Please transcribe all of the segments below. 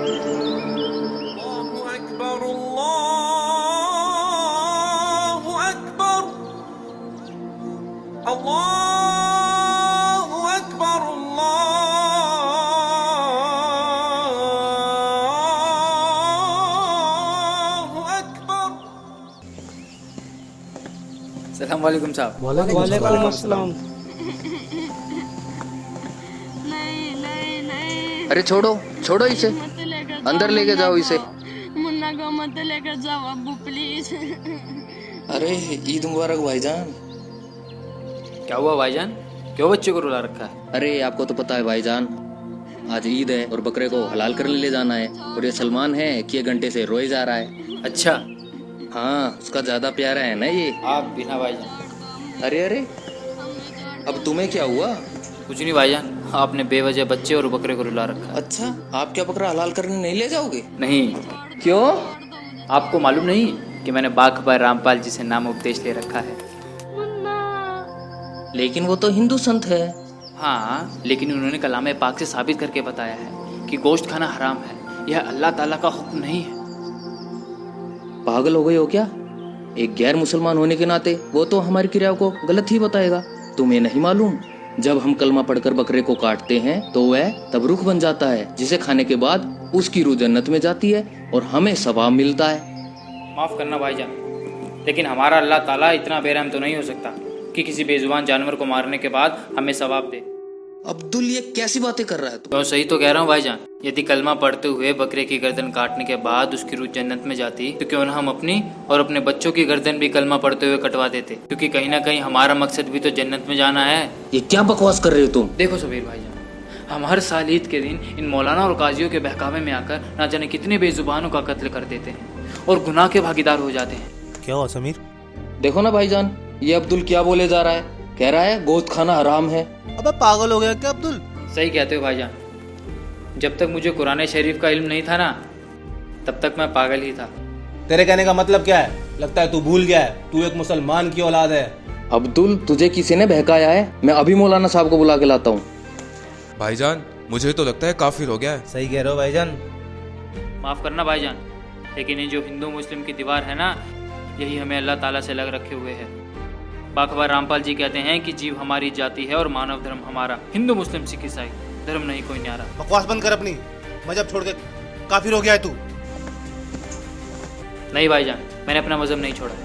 अस्सलाम वालेकुम साहब। वालेकुम अस्सलाम। अरे छोड़ो छोड़ो इसे, अंदर लेके जाओ इसे। मुन्ना को मत लेकर जाओ अब्बू प्लीज। अरे ईद मुबारक भाईजान। क्या हुआ भाईजान, क्यों बच्चे को रुला रखा है? अरे आपको तो पता है भाईजान, आज ईद है और बकरे को हलाल करने ले जाना है, और ये सलमान है कि 1 घंटे से रोए जा रहा है। अच्छा, हाँ उसका ज्यादा प्यारा है ना ये। आप बिना भाईजान। अरे अरे अब तुम्हें क्या हुआ? कुछ नहीं भाईजान, आपने बेवजह बच्चे और बकरे को रुला रखा है। अच्छा, आप क्या बकरा हलाल करने नहीं ले जाओगे? नहीं, क्यों? आपको मालूम नहीं कि मैंने बाखबर रामपाल जी से नाम उपदेश ले रखा है? लेकिन वो तो हिंदू संत है। हाँ, लेकिन उन्होंने कलाम पाक से साबित करके बताया है कि गोश्त खाना हराम है, यह अल्लाह ताला का हुक्म नहीं है। पागल हो गए हो क्या? एक गैर मुसलमान होने के नाते वो तो हमारी क्रिया को गलत ही बताएगा। तुम्हें नहीं मालूम, जब हम कलमा पढ़कर बकरे को काटते हैं तो वह तब रुख बन जाता है, जिसे खाने के बाद उसकी रूह जन्नत में जाती है और हमें सवाब मिलता है। माफ़ करना भाईजान, लेकिन हमारा अल्लाह ताला इतना बेरहम तो नहीं हो सकता कि किसी बेजुबान जानवर को मारने के बाद हमें सवाब दे। अब्दुल ये कैसी बातें कर रहा है तू? तो सही तो कह रहा हूँ भाईजान। यदि कलमा पढ़ते हुए बकरे की गर्दन काटने के बाद उसकी रूह जन्नत में जाती तो क्यों न हम अपनी और अपने बच्चों की गर्दन भी कलमा पढ़ते हुए कटवा देते, क्योंकि कहीं ना कहीं हमारा मकसद भी तो जन्नत में जाना है। ये क्या बकवास कर रहे हो तुम? देखो सबीर भाईजान, हम हर साल ईद के दिन इन मौलाना और काजियों के बहकावे में आकर ना जाने कितने बेजुबानों का कत्ल कर देते हैं और गुनाह के भागीदार हो जाते हैं। क्या हुआ समीर? देखो ना भाईजान, ये अब्दुल क्या बोले जा रहा है। कह रहा है गोश्त खाना हराम है। अबे पागल हो गया क्या अब्दुल? सही कहते हो भाईजान, जब तक मुझे कुरान शरीफ का इल्म नहीं था ना, तब तक मैं पागल ही था। तेरे कहने का मतलब क्या है? लगता है तू भूल गया है, तू एक मुसलमान की औलाद है। अब्दुल तुझे किसी ने बहकाया है, मैं अभी मौलाना साहब को बुला के लाता हूँ। भाईजान मुझे तो लगता है काफिर हो गया है। सही कह रहे हो भाईजान। माफ़ करना भाईजान, लेकिन ये जो हिंदू मुस्लिम की दीवार है ना, यही हमें अल्लाह ताला से लग रखे हुए है। बाखबर रामपाल जी कहते हैं कि जीव हमारी जाति है और मानव धर्म हमारा। हिंदू मुस्लिम सिख ईसाई धर्म नहीं कोई न्यारा। बकवास बंद कर अपनी, मजहब छोड़ के काफिर हो गया है तू। नहीं भाईजान, मैंने अपना मज़हब नहीं छोड़ा है।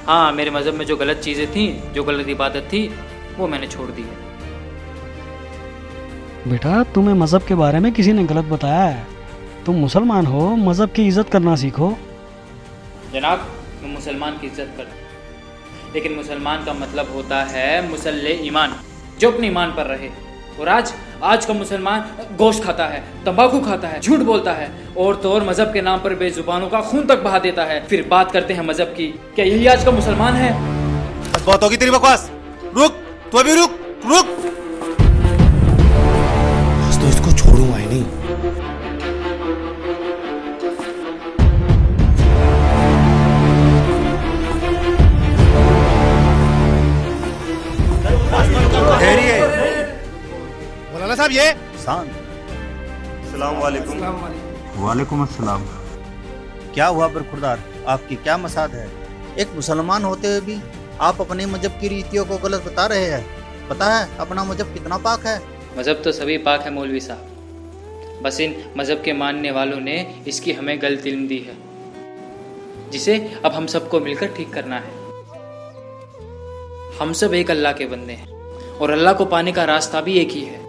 हाँ, मेरे मज़हब में जो गलत चीज़ें थी, जो गलत इबादत थी, वो मैंने छोड़ दी है। बेटा, तुम्हें मज़हब के बारे में किसी ने गलत बताया है। तुम मुसलमान हो, मज़हब की इज्जत करना सीखो। जनाब, मैं मुसलमान की इज्जत करता हूँ, लेकिन मुसलमान का मतलब होता है मुसल्ले ईमान, जो अपने ईमान पर रहे। और आज का मुसलमान गोश्त खाता है, तंबाकू खाता है, झूठ बोलता है और तो और मजहब के नाम पर बेजुबानों का खून तक बहा देता है। फिर बात करते हैं मजहब की। क्या यही आज का मुसलमान है? बस बहुत होगी तेरी बकवास। रुक, तू अभी रुक रुक। आज तो इसको छोड़ूंगा ही नहीं। मौलाना साहब ये अस्सलाम वालेकुम। वालेकुम अस्सलाम। क्या हुआ बरखुरदार, आपकी क्या मसाद है? एक मुसलमान होते हुए भी आप अपने मजहब की रीतियों को गलत बता रहे हैं। पता है अपना मजहब कितना पाक है? मजहब तो सभी पाक है मौलवी साहब, बस इन मजहब के मानने वालों ने इसकी हमें गलत इल्म दी है, जिसे अब हम सबको मिलकर ठीक करना है। हम सब एक अल्लाह के बंदे हैं और अल्लाह को पाने का रास्ता भी एक ही है।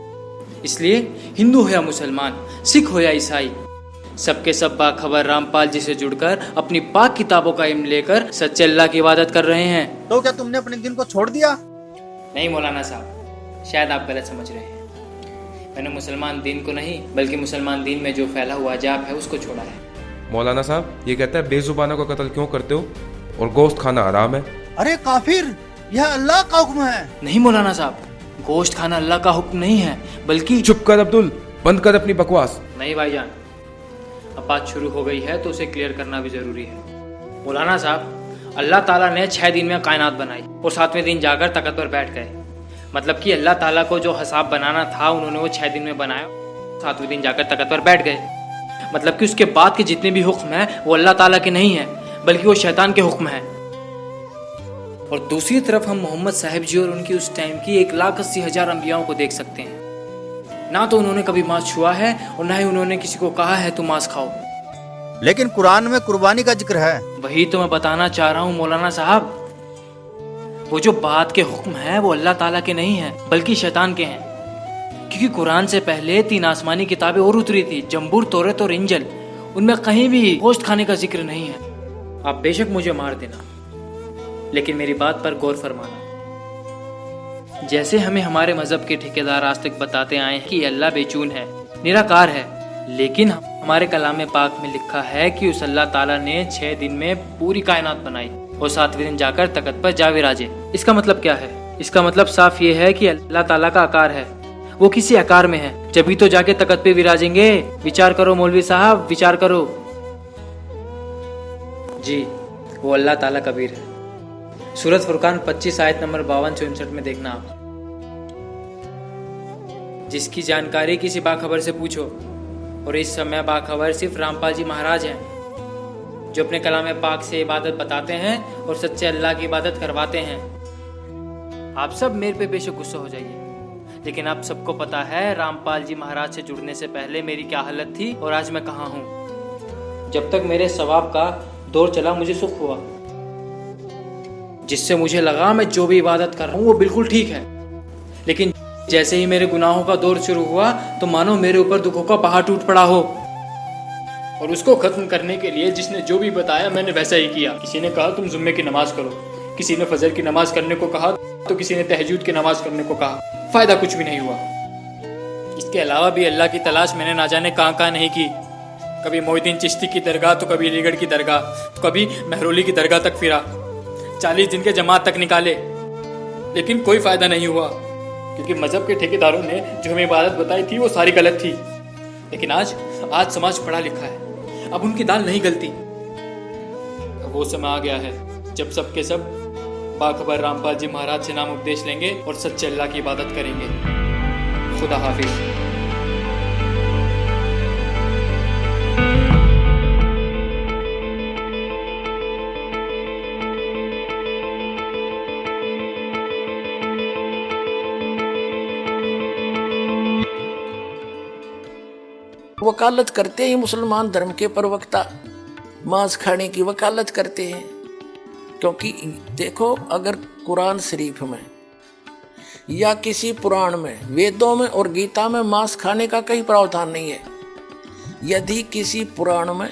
इसलिए हिंदू हो या मुसलमान, सिख हो या ईसाई, सबके सब बाखबर रामपाल जी से जुड़कर अपनी पाक किताबों का इल्म लेकर सच्चे अल्लाह की इबादत कर रहे हैं। तो क्या तुमने अपने दिन को छोड़ दिया? नहीं मौलाना साहब, शायद आप गलत समझ रहे हैं। मैंने मुसलमान दीन को नहीं, बल्कि मुसलमान दीन में जो फैला हुआ अजाब है उसको छोड़ा है। मौलाना साहब ये कहता है बेजुबानों का कत्ल क्यों करते हो और गोश्त खाना हराम है। अरे काफिर, यह अल्लाह का हुक्म है। नहीं मौलाना साहब, गोश्त खाना अल्लाह का हुक्म नहीं है, बल्कि चुप कर अब्दुल, बंद कर अपनी बकवास। नहीं भाईजान, अब बात शुरू हो गई है तो उसे क्लियर करना भी जरूरी है। मौलाना साहब, अल्लाह ताला ने 6 दिन में कायनात बनाई और 7वें दिन जाकर तख्त पर बैठ गए। मतलब कि अल्लाह ताला को जो हिसाब बनाना था उन्होंने वो 6 दिन में बनाया, 7वें दिन जाकर तख्त पर बैठ गए। मतलब कि उसके बाद के जितने भी हुक्म हैं वो अल्लाह ताला के नहीं हैं, बल्कि वो शैतान के हुक्म हैं। और दूसरी तरफ हम मोहम्मद साहिब जी और उनकी उस टाइम की 1,80,000 अंबियाओं को देख सकते हैं। ना तो उन्होंने कभी मांस छुआ है और ना ही उन्होंने किसी को कहा है तुम मांस खाओ। लेकिन कुरान में कुर्बानी का जिक्र है। वही तो मैं बताना चाह रहा हूँ मौलाना साहब, वो जो बात के हुक्म हैं वो अल्लाह ताला के नहीं हैं, बल्कि शैतान के हैं। क्योंकि कुरान से पहले 3 आसमानी किताबें और उतरी थी, जंबूर, तौरात और इंजिल। उनमें कहीं भी गोश्त खाने का जिक्र नहीं है। आप बेशक मुझे मार देना, लेकिन मेरी बात पर गौर फरमाना। जैसे हमें हमारे मजहब के ठेकेदार आज तक बताते आए हैं कि अल्लाह बेचून है, निराकार है, लेकिन हमारे कलाम पाक में लिखा है कि उस अल्लाह ताला ने 6 दिन में पूरी कायनात बनाई और 7वें दिन जाकर तख्त पर जा विराजे। इसका मतलब क्या है? इसका मतलब साफ ये है कि अल्लाह ताला का आकार है, वो किसी आकार में है, जब भी तो जाके तख्त पे विराजेंगे। विचार करो मौलवी साहब, विचार करो। जी, वो अल्लाह ताला कबीर है। सूरत फुरकान 25 आयत नंबर 52 से 59 में देखना आप। जिसकी जानकारी किसी बाखबर से पूछो, और इस समय बाखबर सिर्फ रामपाल जी महाराज हैं, जो अपने कलाम पाक से इबादत बताते हैं और सच्चे अल्लाह की इबादत करवाते हैं। आप सब मेरे पे बेशक गुस्सा हो जाइए, लेकिन आप सबको पता है रामपाल जी महाराज से जुड़ने से पहले मेरी क्या हालत थी और आज मैं कहाँ हूँ। जब तक मेरे सवाब का दौर चला मुझे सुख हुआ, जिससे मुझे लगा मैं जो भी इबादत कर रहा हूँ वो बिल्कुल ठीक है। लेकिन जैसे ही मेरे गुनाहों का दौर शुरू हुआ तो मानो मेरे ऊपर दुखों का पहाड़ टूट पड़ा हो। और उसको खत्म करने के लिए जिसने जो भी बताया मैंने वैसा ही किया। किसी ने कहा तुम जुम्मे की नमाज करो, किसी ने फजर की नमाज करने को कहा, तो किसी ने तहज्जुद की नमाज करने को कहा। फायदा कुछ भी नहीं हुआ। इसके अलावा भी अल्लाह की तलाश मैंने ना जाने कहाँ नहीं की। कभी मोहिद्दीन चिश्ती की दरगाह, तो कभी अलीगढ़ की दरगाह, तो कभी महरौली की दरगाह तक फिरा। 40 दिन के जमात तक निकाले, लेकिन कोई फायदा नहीं हुआ, क्योंकि मजहब के ठेकेदारों ने जो हमें इबादत बताई थी वो सारी गलत थी। लेकिन आज समाज पढ़ा लिखा है, अब उनकी दाल नहीं गलती। अब वो समय आ गया है जब सबके सब बाखबर रामपाल जी महाराज से नाम उपदेश लेंगे और सच्चे अल्लाह की इबादत करेंगे। खुदा हाफिज। वकालत करते हैं मुसलमान धर्म के प्रवक्ता, मांस खाने की वकालत करते हैं। क्योंकि देखो, अगर कुरान शरीफ में या किसी पुराण में, वेदों में और गीता में मांस खाने का कहीं प्रावधान नहीं है। यदि किसी पुराण में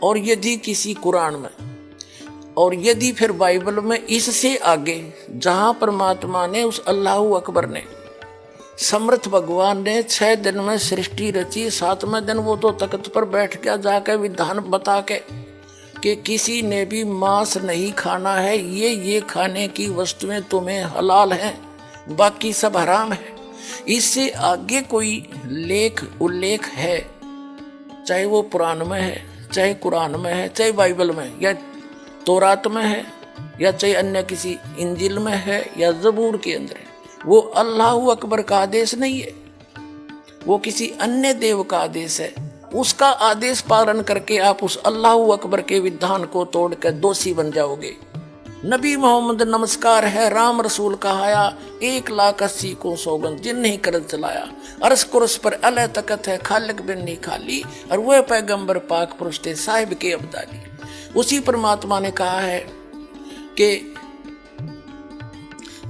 और यदि किसी कुरान में और यदि फिर बाइबल में, इससे आगे जहाँ परमात्मा ने, उस अल्लाहु अकबर ने, समर्थ भगवान ने 6 दिन में सृष्टि रची, 7वें दिन वो तो तख्त पर बैठ गया जाके विधान बता के कि किसी ने भी मांस नहीं खाना है, ये खाने की वस्तुएं तुम्हें हलाल हैं, बाकी सब हराम है। इससे आगे कोई लेख उल्लेख है, चाहे वो पुराण में है, चाहे कुरान में है, चाहे बाइबल में या तौरात में है, या चाहे अन्य किसी इंजिल में है या ज़बूर के अंदर है, वो अल्लाहु अकबर का आदेश नहीं है, वो किसी अन्य देव का आदेश है। उसका आदेश पालन करके आप उस अल्लाहु अकबर के विधान को तोड़कर दोषी बन जाओगे। नबी मोहम्मद नमस्कार है, राम रसूल कहाया, 1,80,000 को सौगंध जिन नहीं कर चलाया, अर्श कुर्स पर अल तकत है, खालिक बिन नहीं खाली, और वह पैगंबर पाक पुरुष थे साहिब के अब्दाली। उसी परमात्मा ने कहा है कि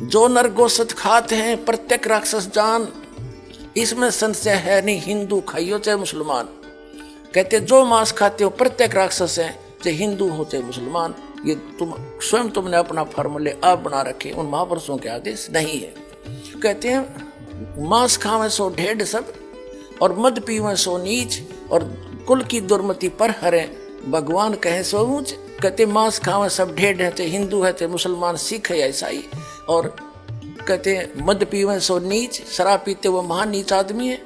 जो नर गोश्त खाते हैं प्रत्येक राक्षस जान, इसमें संशय है नहीं, हिंदू खाइयो चाहे मुसलमान। कहते जो मांस खाते हो प्रत्येक राक्षस हैं, चाहे हिंदू हो चाहे मुसलमान। ये तुमने अपना फॉर्मूले आप बना रखे, उन महापुरुषों के आदेश नहीं है। कहते हैं मांस खावे सो ढेढ़ सब, और मद पीवे सो नीच, और कुल की दुर्मति पर हरे, भगवान कहे सो ऊंच। कहते मांस खावे सब ढेढ़ है, चाहे हिंदू है चाहे मुसलमान, सिख है या ईसाई। और कहते हैं मद पीवे सो नीच, शराब पीते वो महान नीच आदमी है,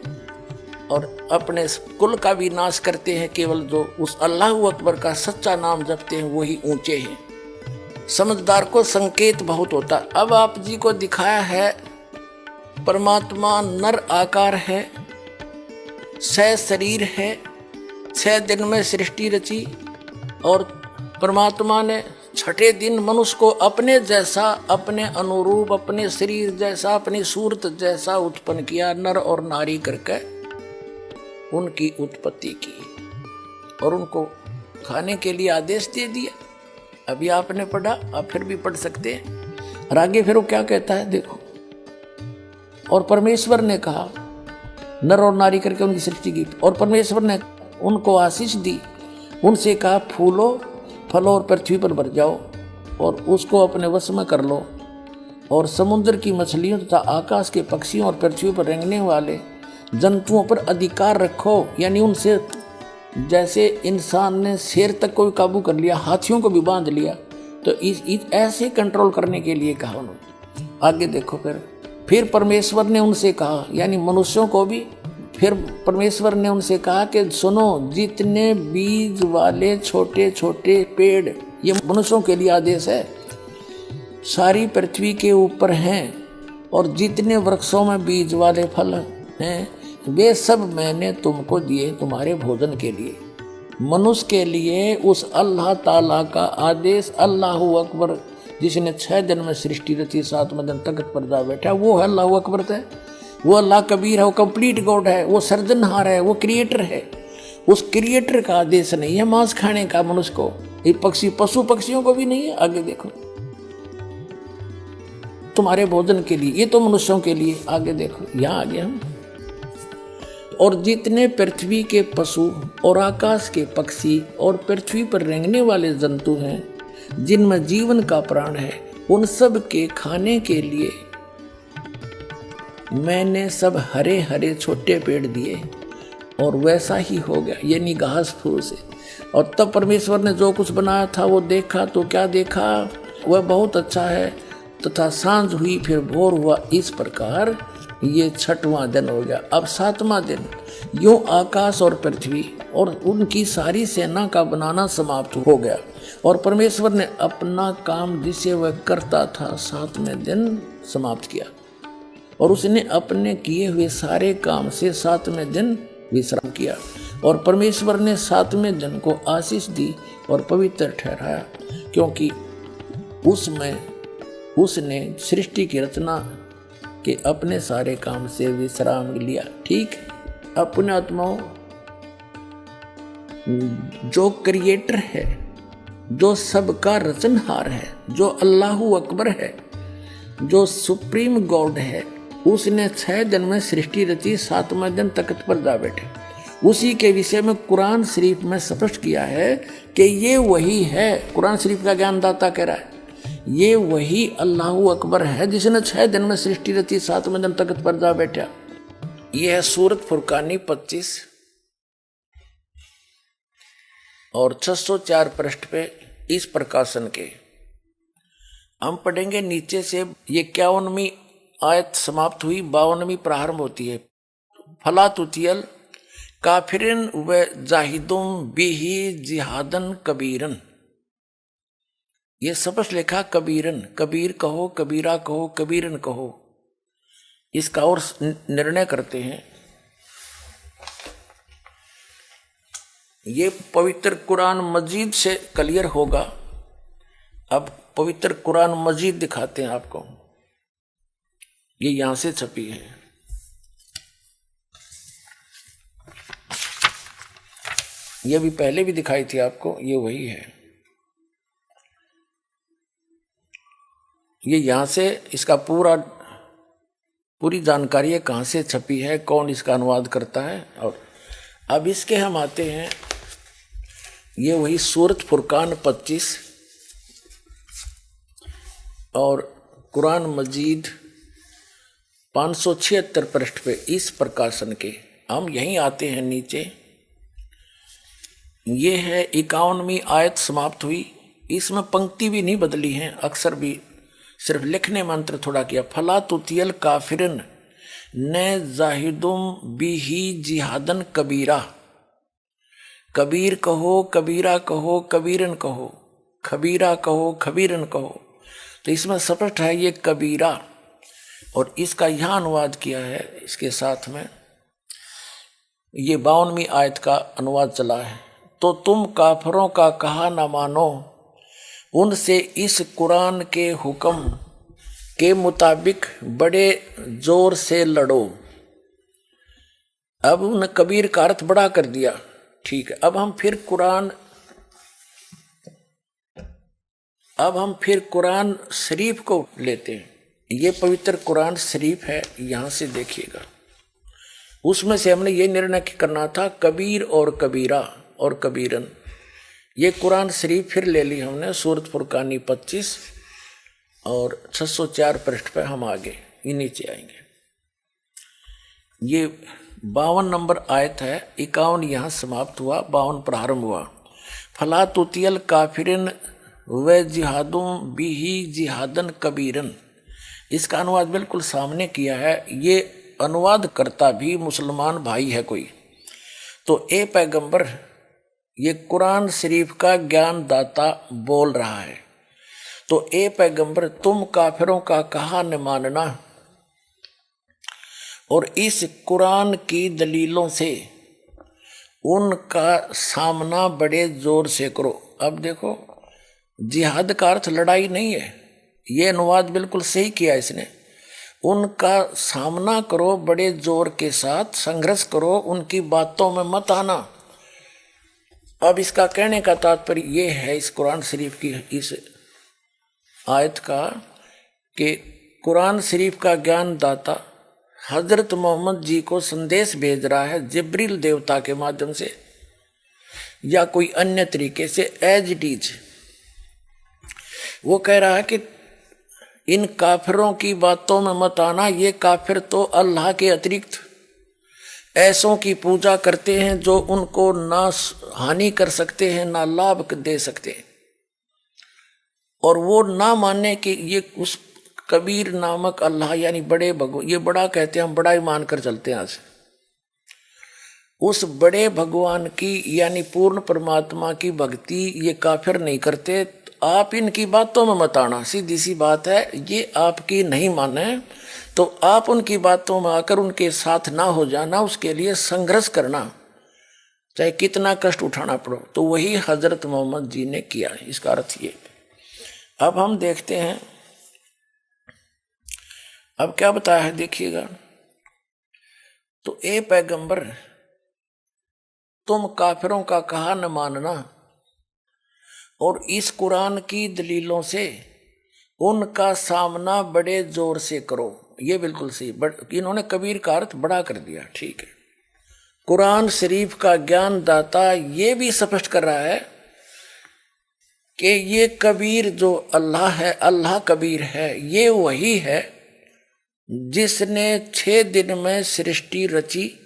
और अपने कुल का भी नाश करते हैं। केवल जो उस अल्लाहु अकबर का सच्चा नाम जपते हैं वही ऊंचे हैं। समझदार को संकेत बहुत होता। अब आप जी को दिखाया है परमात्मा नर आकार है, 6 शरीर है, 6 दिन में सृष्टि रची और परमात्मा ने छठे दिन मनुष्य को अपने जैसा, अपने अनुरूप, अपने शरीर जैसा, अपनी सूरत जैसा उत्पन्न किया, नर और नारी करके उनकी उत्पत्ति की और उनको खाने के लिए आदेश दे दिया। अभी आपने पढ़ा, आप फिर भी पढ़ सकते हैं। और आगे फिर वो क्या कहता है देखो, और परमेश्वर ने कहा, नर और नारी करके उनकी सृष्टि की, और परमेश्वर ने उनको आशीष दी, उनसे कहा फूलो फलो और पृथ्वी पर भर जाओ और उसको अपने वश में कर लो, और समुद्र की मछलियों तथा आकाश के पक्षियों और पृथ्वी पर रेंगने वाले जंतुओं पर अधिकार रखो। यानी उनसे जैसे इंसान ने शेर तक को भी काबू कर लिया, हाथियों को भी बांध लिया, तो इस ऐसे कंट्रोल करने के लिए कहा उन्होंने। आगे देखो फिर परमेश्वर ने उनसे कहा, यानी मनुष्यों को भी, फिर परमेश्वर ने उनसे कहा कि सुनो, जितने बीज वाले छोटे छोटे पेड़, ये मनुष्यों के लिए आदेश है, सारी पृथ्वी के ऊपर हैं, और जितने वृक्षों में बीज वाले फल हैं वे सब मैंने तुमको दिए तुम्हारे भोजन के लिए। मनुष्य के लिए उस अल्लाह ताला का आदेश, अल्लाहु अकबर, जिसने 6 दिन में सृष्टि रची, 7वें दिन तख्त पर जा बैठा, वो है अल्लाहु अकबर है। वो अल्लाह कबीर है, वो कंप्लीट गॉड है, वो सर्जनहार है, वो क्रिएटर है। उस क्रिएटर का आदेश नहीं है मांस खाने का मनुष्य को, ये पशु पक्षियों को भी नहीं है। आगे देखो, तुम्हारे भोजन के लिए, ये तो मनुष्यों के लिए। आगे देखो, यहाँ आगे हम, और जितने पृथ्वी के पशु और आकाश के पक्षी और पृथ्वी पर रेंगने वाले जंतु हैं, जिनमें जीवन का प्राण है, उन सब के खाने के लिए मैंने सब हरे हरे छोटे पेड़ दिए, और वैसा ही हो गया, यानी घास फूस से। और तब परमेश्वर ने जो कुछ बनाया था वो देखा, तो क्या देखा, वह बहुत अच्छा है। तथा सांझ हुई, फिर भोर हुआ, इस प्रकार ये 6वां दिन हो गया। अब 7वां दिन, यूं आकाश और पृथ्वी और उनकी सारी सेना का बनाना समाप्त हो गया, और परमेश्वर ने अपना काम जिसे वह करता था 7वें दिन समाप्त किया, और उसने अपने किए हुए सारे काम से 7वें दिन विश्राम किया। और परमेश्वर ने 7वें दिन को आशीष दी और पवित्र ठहराया, क्योंकि उसमें उसने सृष्टि की रचना के अपने सारे काम से विश्राम लिया। ठीक, अपने आत्माओं, जो क्रिएटर है, जो सबका रचनहार है, जो अल्लाहु अकबर है, जो सुप्रीम गॉड है, उसने 6 दिन में सृष्टि रची, 7वें दिन तख्त पर जा बैठे। उसी के विषय में कुरान शरीफ में स्पष्ट किया है कि ये वही है। कुरान शरीफ का ज्ञानदाता कह रहा है, ये वही अल्लाहु अकबर है जिसने 6 दिन में सृष्टि रची, 7वें दिन तख्त पर जा बैठा। यह है सूरत फुरकानी 25 और 604 पृष्ठ पे इस प्रकाशन के। हम पढ़ेंगे नीचे से। ये 51वीं आयत समाप्त हुई, 52वीं प्रारंभ होती है। फला तुतियल काफिरन व जाहिदुम बिही जिहादन कबीरन। ये स्पष्ट लिखा कबीरन, कबीर कहो, कबीरा कहो, कबीरन कहो। इसका और निर्णय करते हैं। ये पवित्र कुरान मजीद से क्लियर होगा। अब पवित्र कुरान मजीद दिखाते हैं आपको। ये यहां से छपी है। ये भी पहले भी दिखाई थी आपको, ये वही है। ये यहां से इसका पूरी जानकारी है, कहां से छपी है, कौन इसका अनुवाद करता है। और अब इसके हम आते हैं, ये वही सूरत फुरकान 25 और कुरान मजीद 576 पृष्ठ पे इस प्रकाशन के। हम यहीं आते हैं नीचे। ये है 51वीं आयत समाप्त हुई। इसमें पंक्ति भी नहीं बदली है, अक्सर भी सिर्फ लिखने मंत्र थोड़ा किया। फला तुतियल काफिरन न जाहिदुम बिही जिहादन कबीरा। कबीर कहो, कबीरा कहो, कबीरन कहो, खबीरा कहो, खबीरन कहो। तो इसमें स्पष्ट है ये कबीरा, और इसका यहाँ अनुवाद किया है इसके साथ में ये 52वीं आयत का अनुवाद चला है। तो तुम काफिरों का कहा न मानो, उनसे इस कुरान के हुक्म के मुताबिक बड़े जोर से लड़ो। अब उन कबीर का अर्थ बड़ा कर दिया, ठीक है। अब हम फिर कुरान शरीफ को लेते हैं। ये पवित्र कुरान शरीफ है, यहाँ से देखिएगा। उसमें से हमने ये निर्णय करना था कबीर और कबीरा और कबीरन। ये कुरान शरीफ फिर ले ली हमने, सूरत फुरकानी 25 और 604 पृष्ठ पे हम आगे ये नीचे आएंगे। ये 52 नंबर आयत है, 51 यहाँ समाप्त हुआ, 52 प्रारंभ हुआ। फला तुतियल काफिरिन व जिहादों बिही जिहादन कबीरन। इसका अनुवाद बिल्कुल सामने किया है। ये अनुवाद करता भी मुसलमान भाई है कोई। तो ए पैगंबर, ये कुरान शरीफ का ज्ञान दाता बोल रहा है। तो ए पैगंबर, तुम काफिरों का कहा न मानना और इस कुरान की दलीलों से उनका सामना बड़े जोर से करो। अब देखो, जिहाद का अर्थ लड़ाई नहीं है, ये अनुवाद बिल्कुल सही किया इसने। उनका सामना करो बड़े जोर के साथ, संघर्ष करो, उनकी बातों में मत आना। अब इसका कहने का तात्पर्य ये है इस कुरान शरीफ की इस आयत का कि कुरान शरीफ का ज्ञान दाता हजरत मोहम्मद जी को संदेश भेज रहा है जिब्रील देवता के माध्यम से या कोई अन्य तरीके से, एज इट इज। वो कह रहा है कि इन काफिरों की बातों में मत आना। ये काफिर तो अल्लाह के अतिरिक्त ऐसों की पूजा करते हैं जो उनको ना हानि कर सकते हैं ना लाभ दे सकते हैं। और वो ना मानने कि ये उस कबीर नामक अल्लाह यानी बड़े भगवान, ये बड़ा कहते हैं, हम बड़ा ही मान कर चलते हैं आज। उस बड़े भगवान की यानी पूर्ण परमात्मा की भक्ति ये काफिर नहीं करते। आप इनकी बातों में मत आना, सीधी सी बात है। ये आपकी नहीं माने तो आप उनकी बातों में आकर उनके साथ ना हो जाना, उसके लिए संघर्ष करना, चाहे कितना कष्ट उठाना पड़ो। तो वही हजरत मोहम्मद जी ने किया, इसका अर्थ ये। अब हम देखते हैं अब क्या बताया है, देखिएगा। तो ए पैगंबर, तुम काफिरों का कहा न मानना और इस कुरान की दलीलों से उनका सामना बड़े जोर से करो। ये बिल्कुल सही, इन्होंने कबीर का अर्थ बड़ा कर दिया, ठीक है। कुरान शरीफ का ज्ञान दाता ये भी स्पष्ट कर रहा है कि ये कबीर जो अल्लाह है, अल्लाह कबीर है, ये वही है जिसने 6 दिन में सृष्टि रची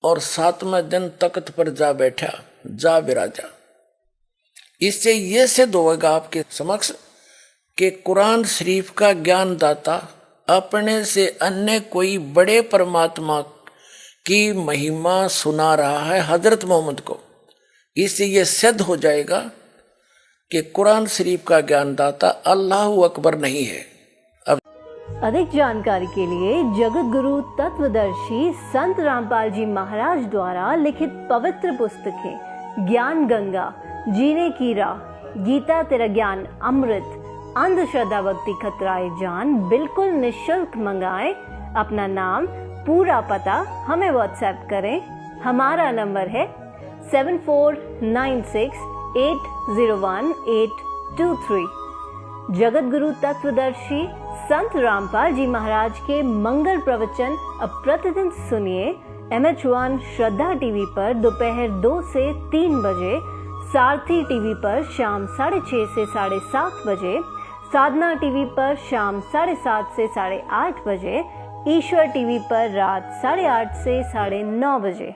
और 7वें दिन तख्त पर जा बैठा, जा विराजा। इससे ये सिद्ध होगा आपके समक्ष कि कुरान शरीफ का ज्ञान दाता अपने से अन्य कोई बड़े परमात्मा की महिमा सुना रहा है हजरत मोहम्मद को। इससे ये सिद्ध हो जाएगा कि कुरान शरीफ का ज्ञान दाता अल्लाह अकबर नहीं है। अधिक जानकारी के लिए जगत गुरु तत्वदर्शी संत रामपाल जी महाराज द्वारा लिखित पवित्र पुस्तकें ज्ञान गंगा, जीने की राह, गीता तेरा ज्ञान अमृत, अंधश्रद्धा भक्ति खतराए जान बिल्कुल निशुल्क मंगाएं। अपना नाम, पूरा पता हमें व्हाट्सएप करें। हमारा नंबर है 7496801823। जगत गुरु तत्वदर्शी संत रामपाल जी महाराज के मंगल प्रवचन अब प्रतिदिन सुनिए MH1 श्रद्धा टीवी पर दोपहर 2 से 3 बजे, सारथी टीवी पर शाम 6:30 से 7:30 बजे, साधना टीवी पर शाम 7:30 से 8:30 बजे, ईश्वर टीवी पर रात 8:30 से 9:30 बजे।